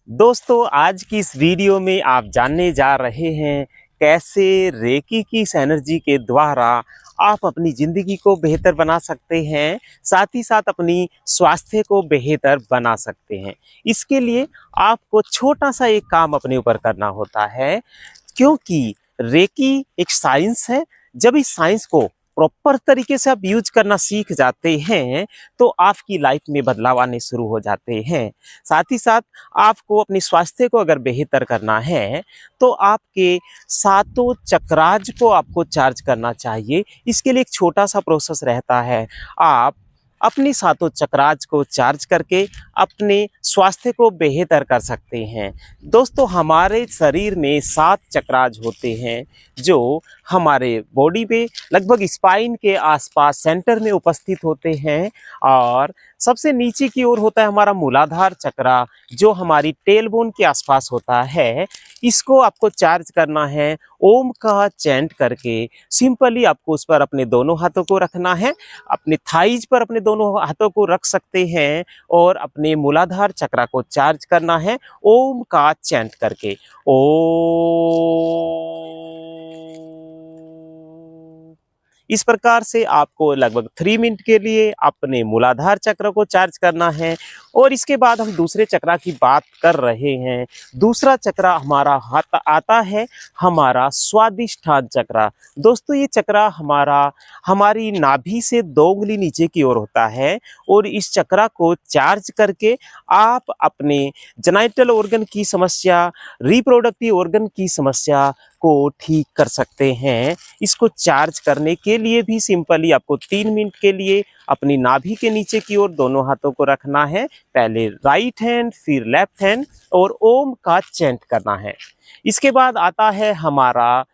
दोस्तों, आज की इस वीडियो में आप जानने जा रहे हैं कैसे रेकी की इस एनर्जी के द्वारा आप अपनी ज़िंदगी को बेहतर बना सकते हैं, साथ ही साथ अपनी स्वास्थ्य को बेहतर बना सकते हैं। इसके लिए आपको छोटा-सा एक काम अपने ऊपर करना होता है, क्योंकि रेकी एक साइंस है। जब इस साइंस को प्रॉपर तरीके से आप यूज करना सीख जाते हैं, तो आपकी लाइफ में बदलाव आने शुरू हो जाते हैं। साथ ही साथ आपको अपने स्वास्थ्य को अगर बेहतर करना है, तो आपके सातों चक्राज को आपको चार्ज करना चाहिए। इसके लिए एक छोटा-सा प्रोसेस रहता है। आप अपने सातों चक्राज को चार्ज करके अपने स्वास्थ्य को बेहतर कर सकते हैं। दोस्तों, हमारे शरीर में 7 चक्राज होते हैं, जो हमारे बॉडी पे लगभग स्पाइन के आसपास सेंटर में उपस्थित होते हैं। और सबसे नीचे की ओर होता है हमारा मूलाधार चक्रा, जो हमारी टेलबोन के आसपास होता है। इसको आपको चार्ज करना है ओम का चैंट करके। सिंपली आपको उस पर अपने दोनों हाथों को रखना है, अपने थाइज पर अपने दोनों हाथों को रख सकते हैं और अपने मूलाधार चक्रा को चार्ज करना है ओम का चैंट करके। इस प्रकार से आपको लगभग 3 मिनट के लिए अपने मूलाधार चक्र को चार्ज करना है। और इसके बाद हम दूसरे चक्रा की बात कर रहे हैं। दूसरा चक्रा हमारा आता है हमारा स्वादिष्ठान चक्रा। दोस्तों, ये चक्रा हमारी नाभि से 2 उंगली नीचे की ओर होता है। और इस चक्रा को चार्ज करके आप अपने जेनिटल ऑर्गन की समस्या, रिप्रोडक्टिव ऑर्गन की समस्या को ठीक कर सकते हैं। इसको चार्ज करने के लिए भी सिंपली आपको 3 मिनट के लिए अपनी नाभि के नीचे की ओर दोनों हाथों को रखना है। पहले राइट हैंड, फिर लेफ्ट हैंड, और ओम का चैंट करना है। इसके बाद आता है हमारा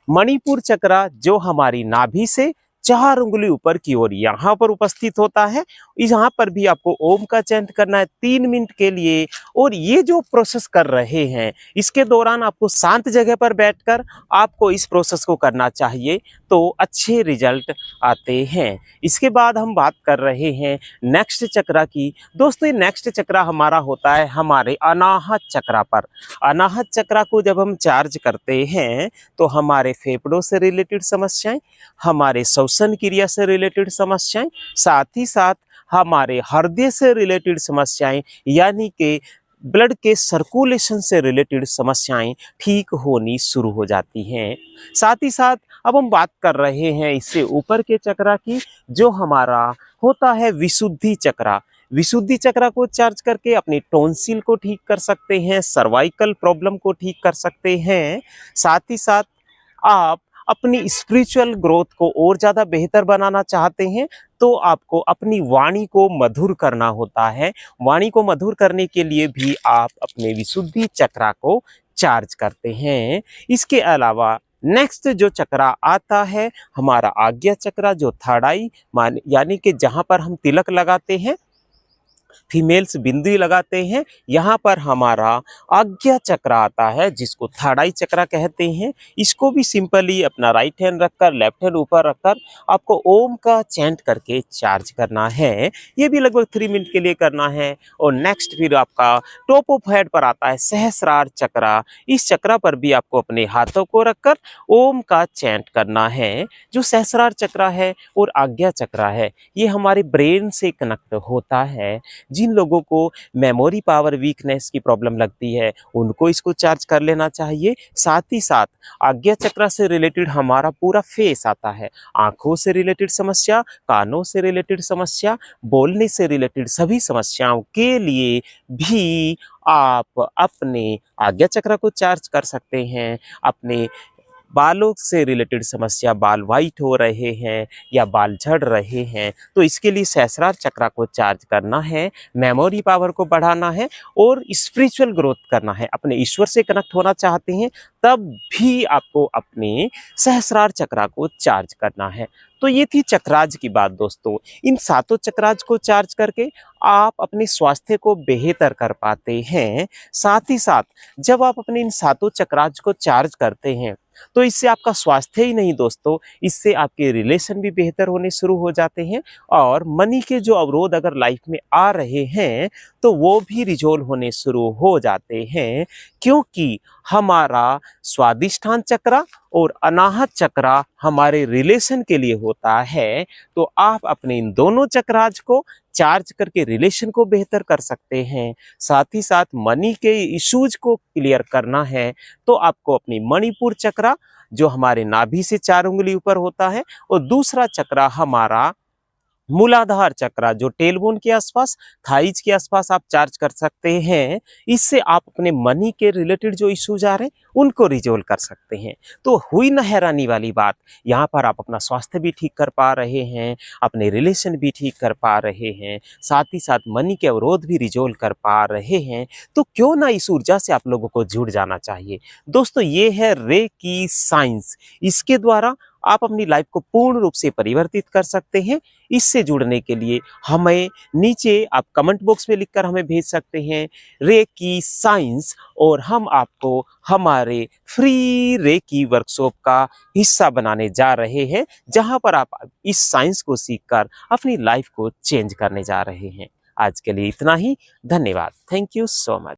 मणिपुर चक्रा, जो हमारी नाभि से 4 उंगली ऊपर की ओर यहाँ पर उपस्थित होता है। यहाँ पर भी आपको ओम का चैंट करना है 3 मिनट के लिए। और ये जो प्रोसेस कर रहे हैं, इसके दौरान आपको शांत जगह पर बैठकर आपको इस प्रोसेस को करना चाहिए, तो अच्छे रिजल्ट आते हैं। इसके बाद हम बात कर रहे हैं नेक्स्ट चक्रा की। दोस्तों, ये नेक्स्ट चक्रा हमारा होता है हमारे अनाहत चक्रा पर। अनाहत चक्रा को जब हम चार्ज करते हैं, तो हमारे फेफड़ों से रिलेटेड समस्याएं, हमारे श्वसन क्रिया से रिलेटेड समस्याएं, साथ ही साथ हमारे हृदय से रिलेटेड समस्याएं, यानी कि ब्लड के सर्कुलेशन से रिलेटेड समस्याएं ठीक होनी शुरू हो जाती हैं। साथ ही साथ अब हम बात कर रहे हैं इससे ऊपर के चक्रा की, जो हमारा होता है विशुद्धि चक्रा। विशुद्धि चक्रा को चार्ज करके अपनी टॉन्सिल को ठीक कर सकते हैं, सर्वाइकल प्रॉब्लम को ठीक कर सकते हैं। साथ ही साथ आप अपनी स्पिरिचुअल ग्रोथ को और ज़्यादा बेहतर बनाना चाहते हैं, तो आपको अपनी वाणी को मधुर करना होता है। वाणी को मधुर करने के लिए भी आप अपने विशुद्धि चक्रा को चार्ज करते हैं। इसके अलावा नेक्स्ट जो चक्रा आता है हमारा आज्ञा चक्रा, जो थर्ड आई यानी कि जहाँ पर हम तिलक लगाते हैं, फीमेल्स बिंदी लगाते हैं, यहाँ पर हमारा आज्ञा चक्र आता है, जिसको थर्ड आई चक्रा कहते हैं। इसको भी सिंपली अपना राइट हैंड रखकर, लेफ्ट हैंड ऊपर रखकर आपको ओम का चैंट करके चार्ज करना है। ये भी लगभग 3 मिनट के लिए करना है। और नेक्स्ट फिर आपका टॉप ऑफ हेड पर आता है सहस्रार चक्रा। इस चक्रा पर भी आपको अपने हाथों को रखकर ओम का चैंट करना है। जो सहस्रार चक्रा है और आज्ञा चक्रा है, ये हमारे ब्रेन से कनेक्ट होता है। जिन लोगों को मेमोरी पावर वीकनेस की प्रॉब्लम लगती है, उनको इसको चार्ज कर लेना चाहिए। साथ ही साथ आज्ञा चक्र से रिलेटेड हमारा पूरा फेस आता है। आंखों से रिलेटेड समस्या, कानों से रिलेटेड समस्या, बोलने से रिलेटेड सभी समस्याओं के लिए भी आप अपने आज्ञा चक्र को चार्ज कर सकते हैं। अपने बालों से रिलेटेड समस्या, बाल वाइट हो रहे हैं या बाल झड़ रहे हैं, तो इसके लिए सहस्रार चक्रा को चार्ज करना है, मेमोरी पावर को बढ़ाना है और स्पिरिचुअल ग्रोथ करना है। अपने ईश्वर से कनेक्ट होना चाहते हैं, तब भी आपको अपने सहस्रार चक्रा को चार्ज करना है। तो ये थी चक्राज की बात। दोस्तों, इन सातों चक्राज को चार्ज करके आप अपने स्वास्थ्य को बेहतर कर पाते हैं। साथ ही साथ जब आप अपने इन सातों चक्राज को चार्ज करते हैं, तो इससे आपका स्वास्थ्य ही नहीं दोस्तों, इससे आपके रिलेशन भी बेहतर होने शुरू हो जाते हैं। और मनी के जो अवरोध अगर लाइफ में आ रहे हैं, तो वो भी रिजोल्व होने शुरू हो जाते हैं, क्योंकि हमारा स्वादिष्ठान चक्र और अनाहत चक्र हमारे रिलेशन के लिए होता है। तो आप अपने इन दोनों चक्राज को चार्ज करके रिलेशन को बेहतर कर सकते हैं। साथ ही साथ मनी के इश्यूज को क्लियर करना है तो आपको अपनी मणिपुर चक्र जो हमारे नाभि से 4 उंगली ऊपर होता है, और दूसरा चक्र हमारा मूलाधार चक्र जो टेलबोन के आसपास, थाइज के आसपास आप चार्ज कर सकते हैं। इससे आप अपने मनी के रिलेटेड जो इश्यूज आ रहे हैं उनको रिजोल्व कर सकते हैं। तो हुई ना हैरानी वाली बात, यहाँ पर आप अपना स्वास्थ्य भी ठीक कर पा रहे हैं, अपने रिलेशन भी ठीक कर पा रहे हैं, साथ ही साथ मनी के अवरोध भी रिजोल्व कर पा रहे हैं। तो क्यों ना इस ऊर्जा से आप लोगों को जुड़ जाना चाहिए। दोस्तों, ये है रे की साइंस। इसके द्वारा आप अपनी लाइफ को पूर्ण रूप से परिवर्तित कर सकते हैं। इससे जुड़ने के लिए हमें नीचे आप कमेंट बॉक्स में लिखकर हमें भेज सकते हैं रे की साइंस, और हम आपको हमारे फ्री रे की वर्कशॉप का हिस्सा बनाने जा रहे हैं, जहां पर आप इस साइंस को सीखकर अपनी लाइफ को चेंज करने जा रहे हैं। आज के लिए इतना ही। धन्यवाद। Thank you so much.